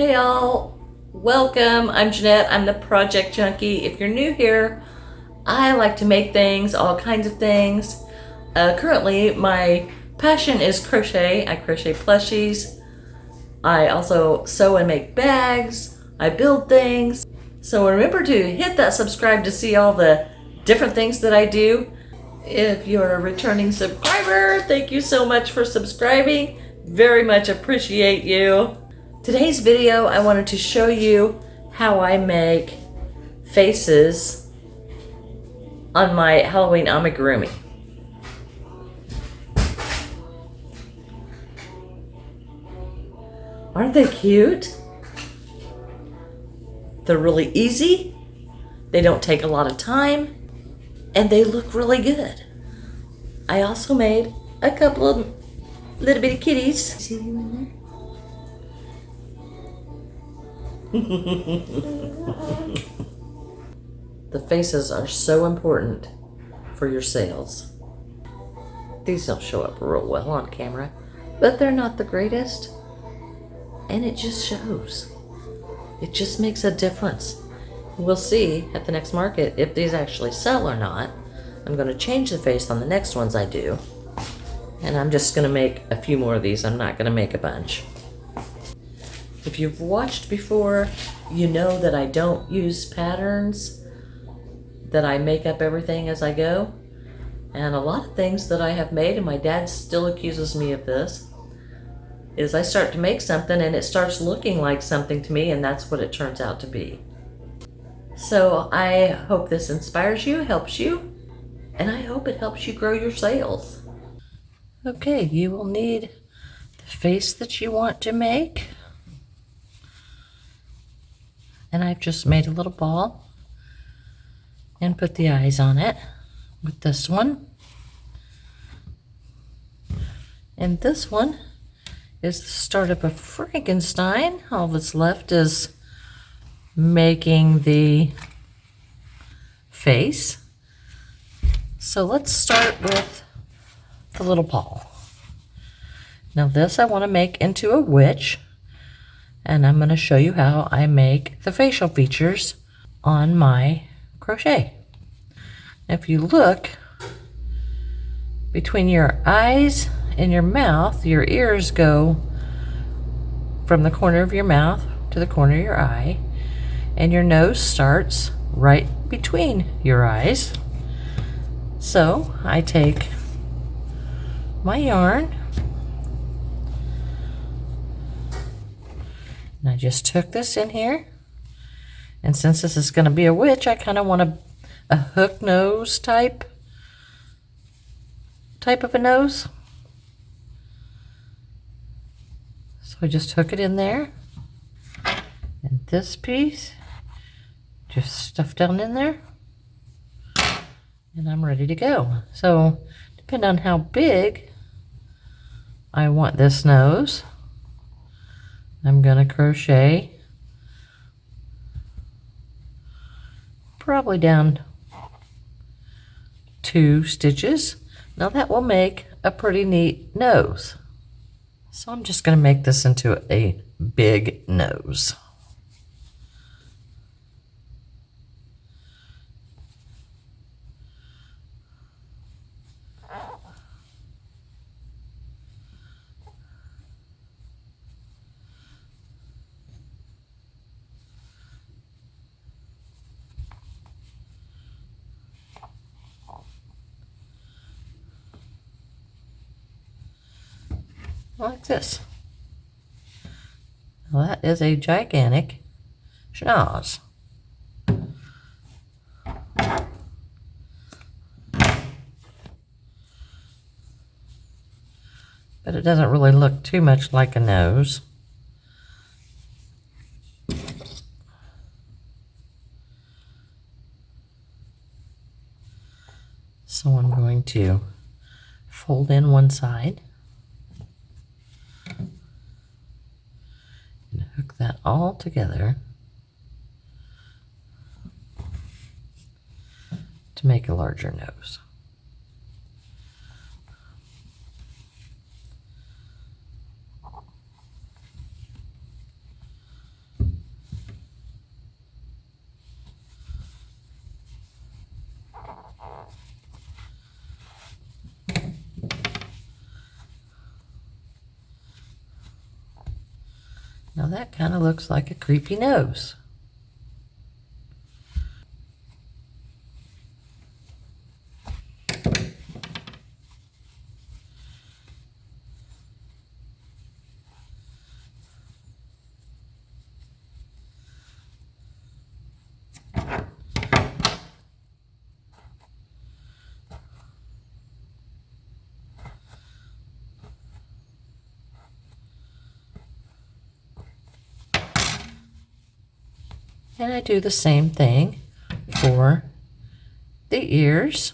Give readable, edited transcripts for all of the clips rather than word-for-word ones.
Hey all, welcome. I'm Jeanette. I'm the Project Junkie. If you're new here, I like to make things, all kinds of things. Currently, my passion is crochet. I crochet plushies. I also sew and make bags. I build things. So remember to hit that subscribe to see all the different things that I do. If you're a returning subscriber, thank you so much for subscribing. Very much appreciate you. Today's video, I wanted to show you how I make faces on my Halloween Amigurumi. Aren't they cute? They're really easy, they don't take a lot of time, and they look really good. I also made a couple of little bitty kitties. See you in there? The faces are so important for your sales. These don't show up real well on camera, but they're not the greatest, and it just shows. It just makes a difference. We'll see at the next market if these actually sell or not. I'm going to change the face on the next ones I do, and I'm just going to make a few more of these. I'm not going to make a bunch. If you've watched before, you know that I don't use patterns, that I make up everything as I go. And a lot of things that I have made, and my dad still accuses me of this, is I start to make something and it starts looking like something to me, and that's what it turns out to be. So I hope this inspires you, helps you, and I hope it helps you grow your sales. Okay, you will need the face that you want to make. And I've just made a little ball and put the eyes on it with this one. And this one is the start of a Frankenstein. All that's left is making the face. So let's start with the little ball. Now this I want to make into a witch. And I'm going to show you how I make the facial features on my crochet. If you look between your eyes and your mouth, your ears go from the corner of your mouth to the corner of your eye, and your nose starts right between your eyes. So I take my yarn, and I just took this in here, and since this is going to be a witch, I kind of want a hook nose type of a nose. So I just hook it in there, and this piece just stuff down in there, and I'm ready to go. So depending on how big I want this nose, I'm going to crochet probably down 2 stitches. Now that will make a pretty neat nose. So I'm just going to make this into a big nose. Like this. Now that is a gigantic schnoz. But it doesn't really look too much like a nose. So I'm going to fold in one side and hook that all together to make a larger nose. Now that kind of looks like a creepy nose. And I do the same thing for the ears.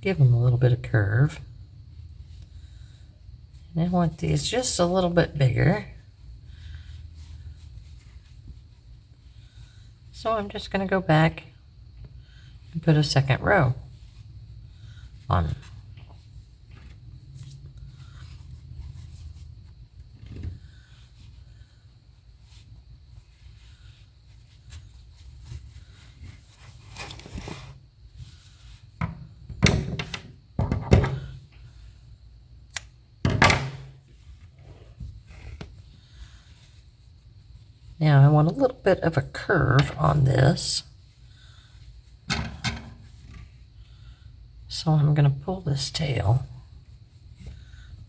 Give them a little bit of curve. And I want these just a little bit bigger. So I'm just going to go back and put a second row on. Now I want a little bit of a curve on this. So I'm going to pull this tail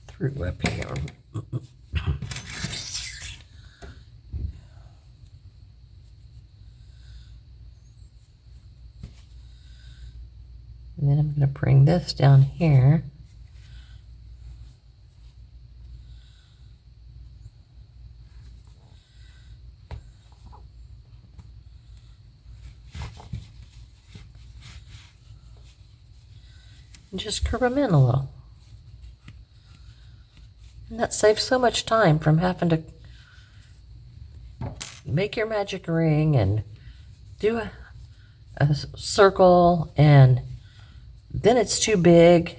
through up here. And then I'm going to bring this down here. And just curve them in a little. And that saves so much time from having to make your magic ring and do a circle, and then it's too big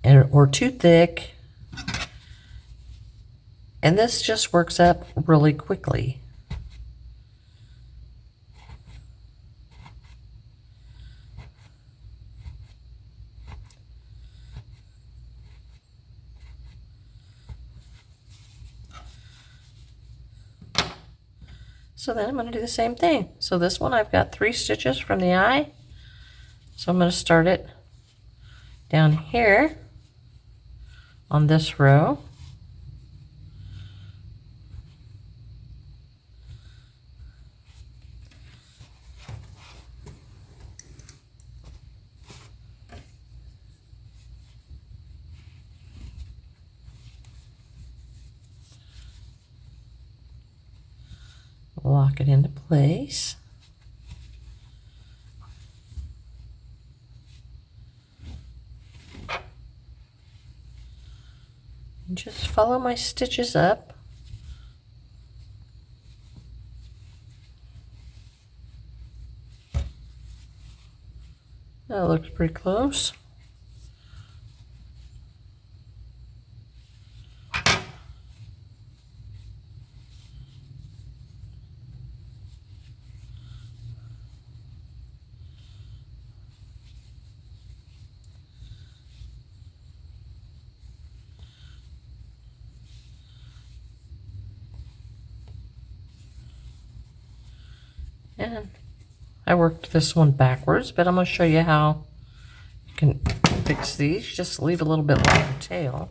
or too thick. And this just works up really quickly. So then I'm going to do the same thing. So this one I've got 3 stitches from the eye. So I'm going to start it down here on this row. Lock it into place. And just follow my stitches up. That looks pretty close. And I worked this one backwards, but I'm going to show you how you can fix these. Just leave a little bit longer tail.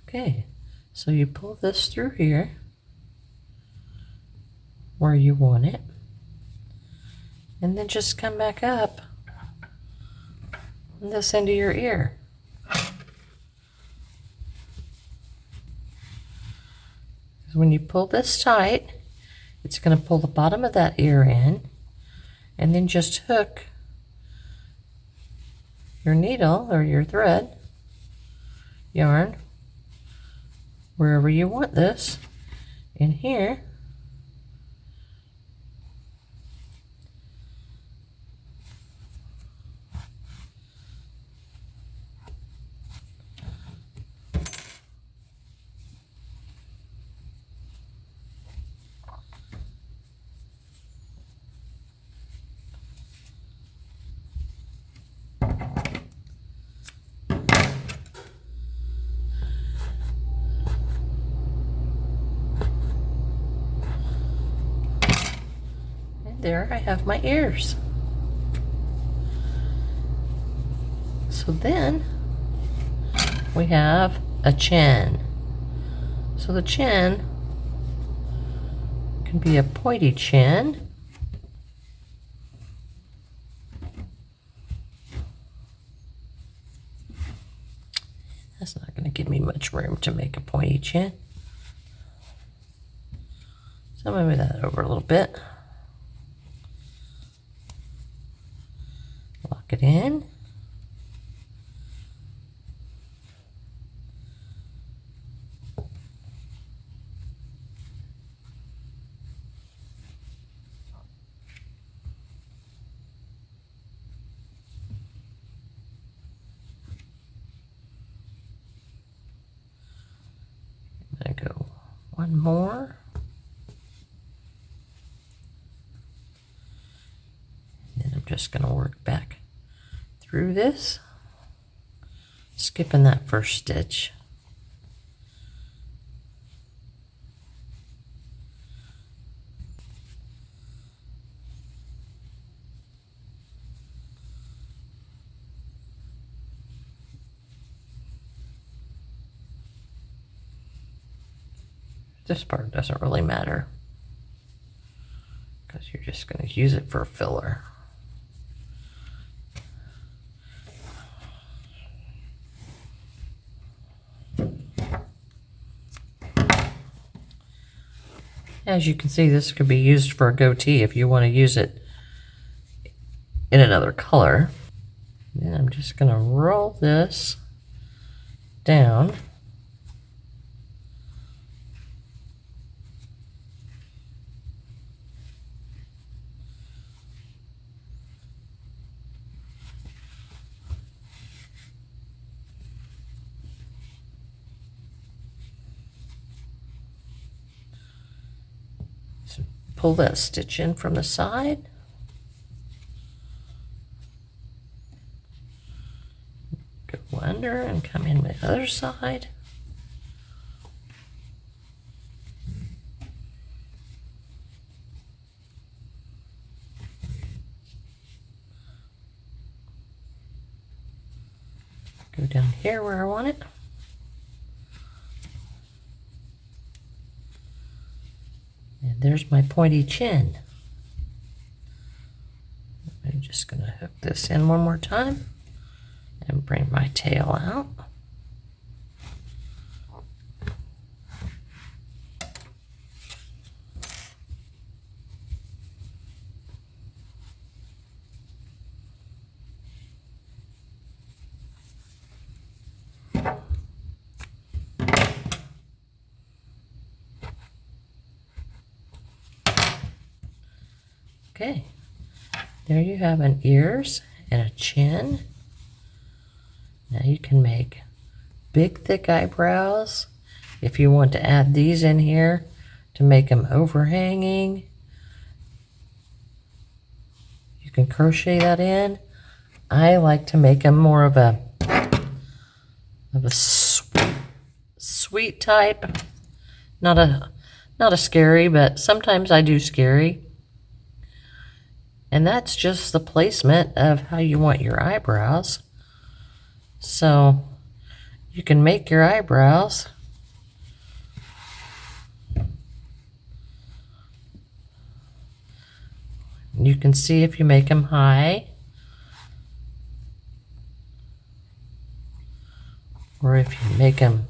Okay, so you pull this through here where you want it, and then just come back up this into your ear. When you pull this tight, it's going to pull the bottom of that ear in, and then just hook your needle or your thread, yarn, wherever you want this, in here. There I have my ears. So then we have a chin. So the chin can be a pointy chin. That's not going to give me much room to make a pointy chin. So I'm going to move that over a little bit. Lock it in. I'm going to go one more. And then I'm just going to work back through this, skipping that first stitch. This part doesn't really matter because you're just going to use it for a filler. As you can see, this could be used for a goatee if you want to use it in another color. Then I'm just going to roll this down. Pull that stitch in from the side. Go under and come in the other side. Go down here where I want it. And there's my pointy chin. I'm just going to hook this in one more time and bring my tail out. Okay, there you have an ears and a chin. Now you can make big thick eyebrows if you want to add these in here to make them overhanging. You can crochet that in. I like to make them more of a sweet type, not a scary, but sometimes I do scary. And that's just the placement of how you want your eyebrows. So you can make your eyebrows you can see if you make them high or if you make them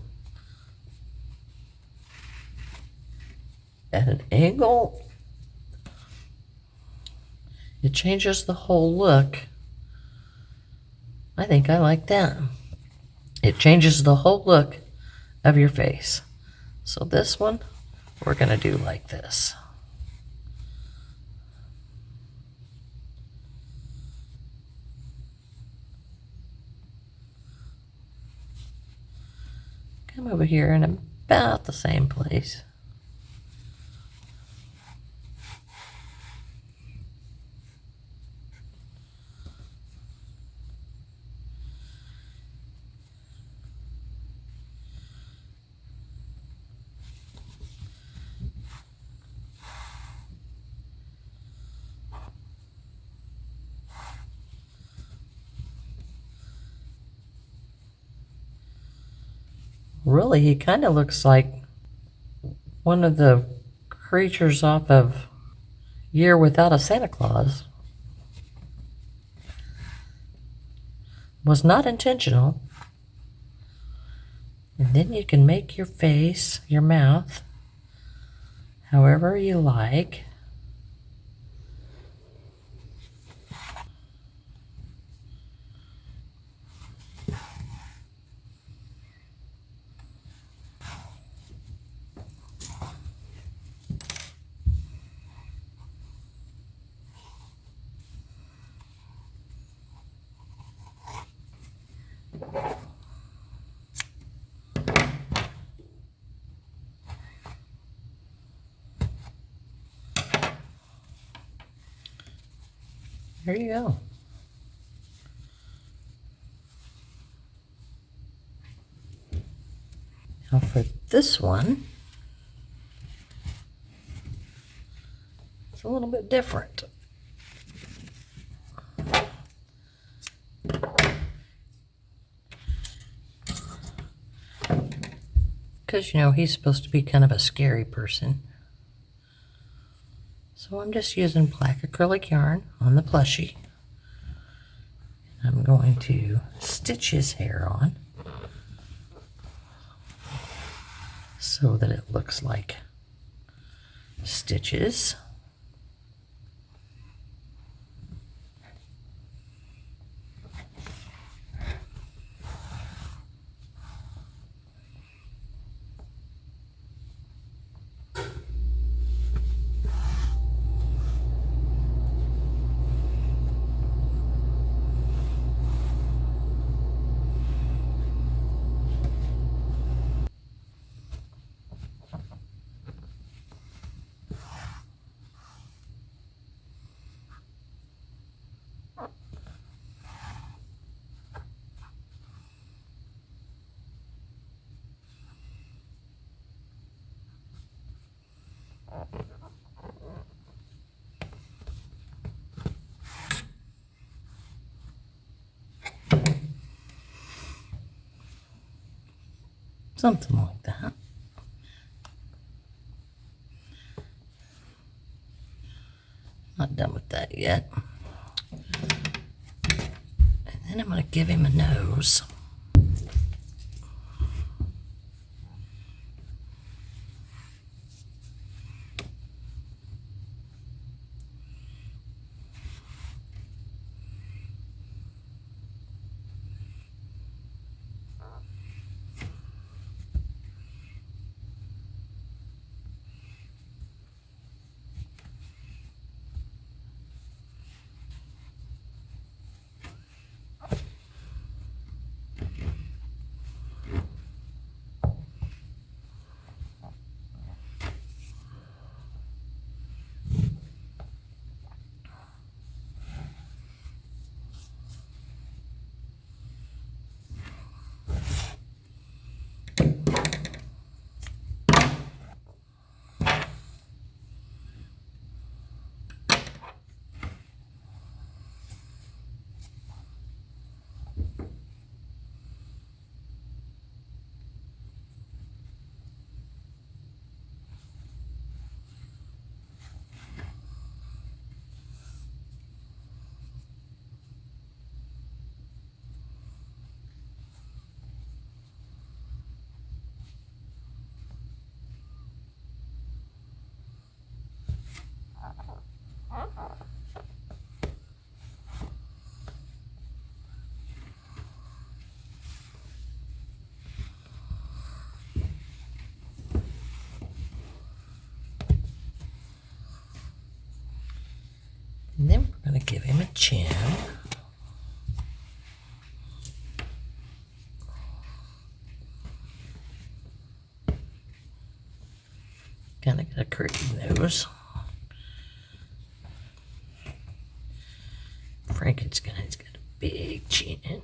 at an angle, it changes the whole look. I think I like that. It changes the whole look of your face. So this one, we're going to do like this. Come over here in about the same place. Really, he kind of looks like one of the creatures off of Year Without a Santa Claus. Was not intentional. And then you can make your face, your mouth, however you like. There you go. Now for this one, it's a little bit different. Because, you know, he's supposed to be kind of a scary person. So I'm just using black acrylic yarn on the plushie. I'm going to stitch his hair on so that it looks like stitches. Something like that. Not done with that yet. And then I'm going to give him a nose. give him a chin. Kind of got a crooked nose. Frankenstein's got a big chin.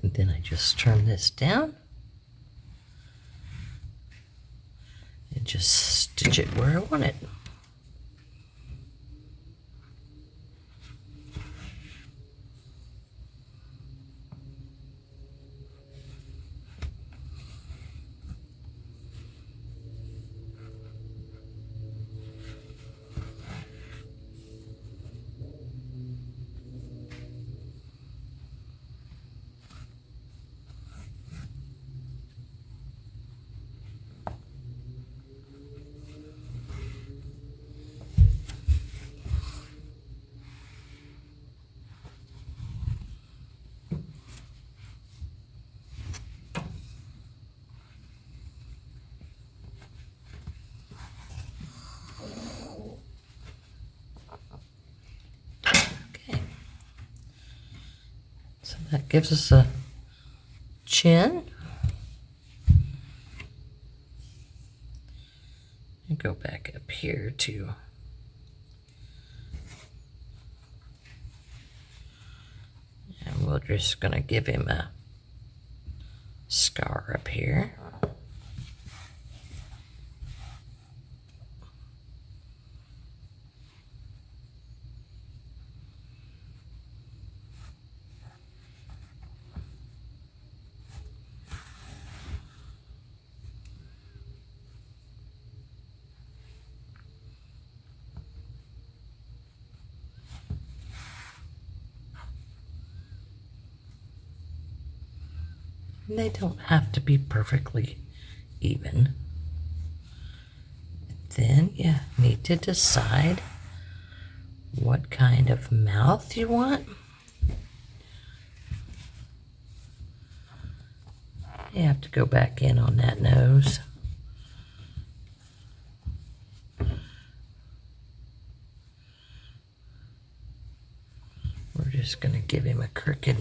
And then I just turn this down and just stitch it where I want it. So that gives us a chin. And go back up here to and we're just gonna give him a scar up here. And they don't have to be perfectly even. Then you need to decide what kind of mouth you want. You have to go back in on that nose. just going to give him a crooked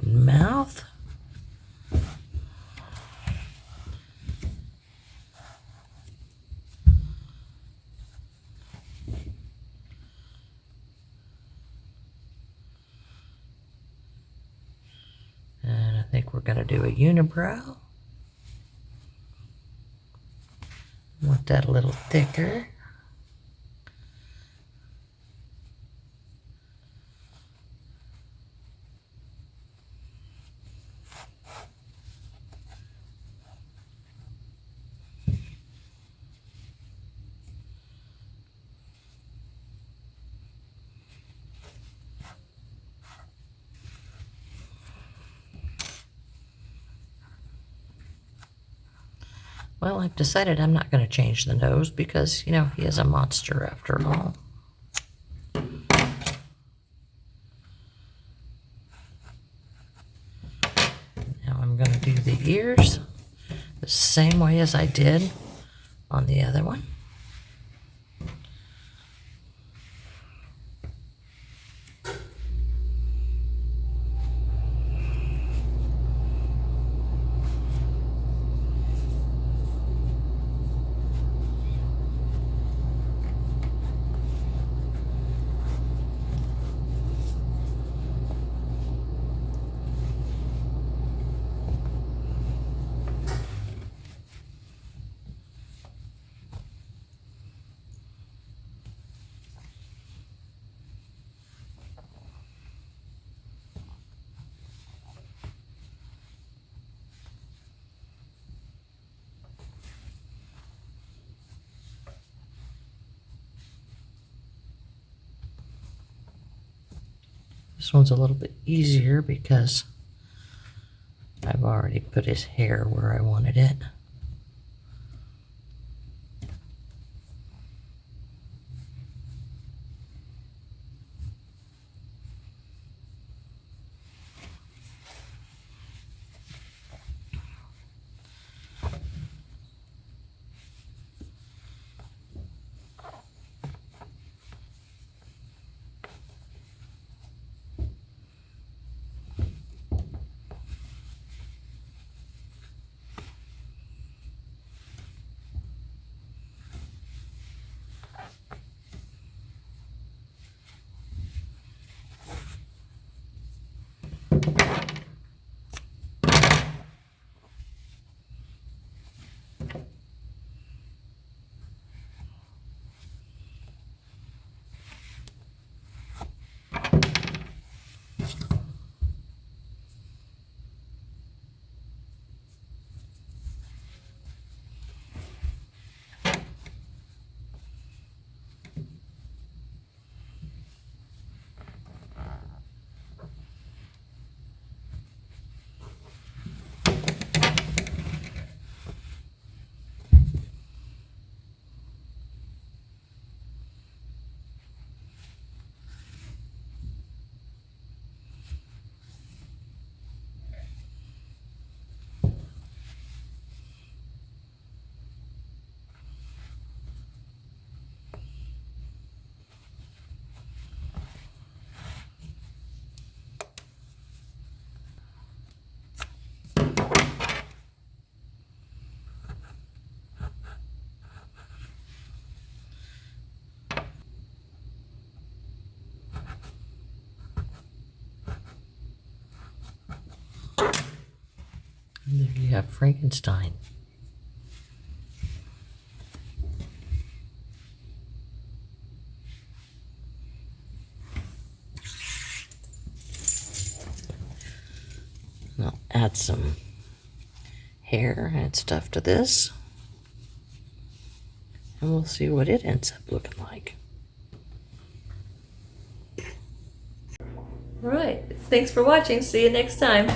mouth. And I think we're going to do a unibrow. Want that a little thicker. Well, I've decided I'm not going to change the nose because, you know, he is a monster after all. Now I'm going to do the ears the same way as I did on the other one. This one's a little bit easier because I've already put his hair where I wanted it. And there you have Frankenstein. I'll add some hair and stuff to this, and we'll see what it ends up looking like. All right, thanks for watching. See you next time.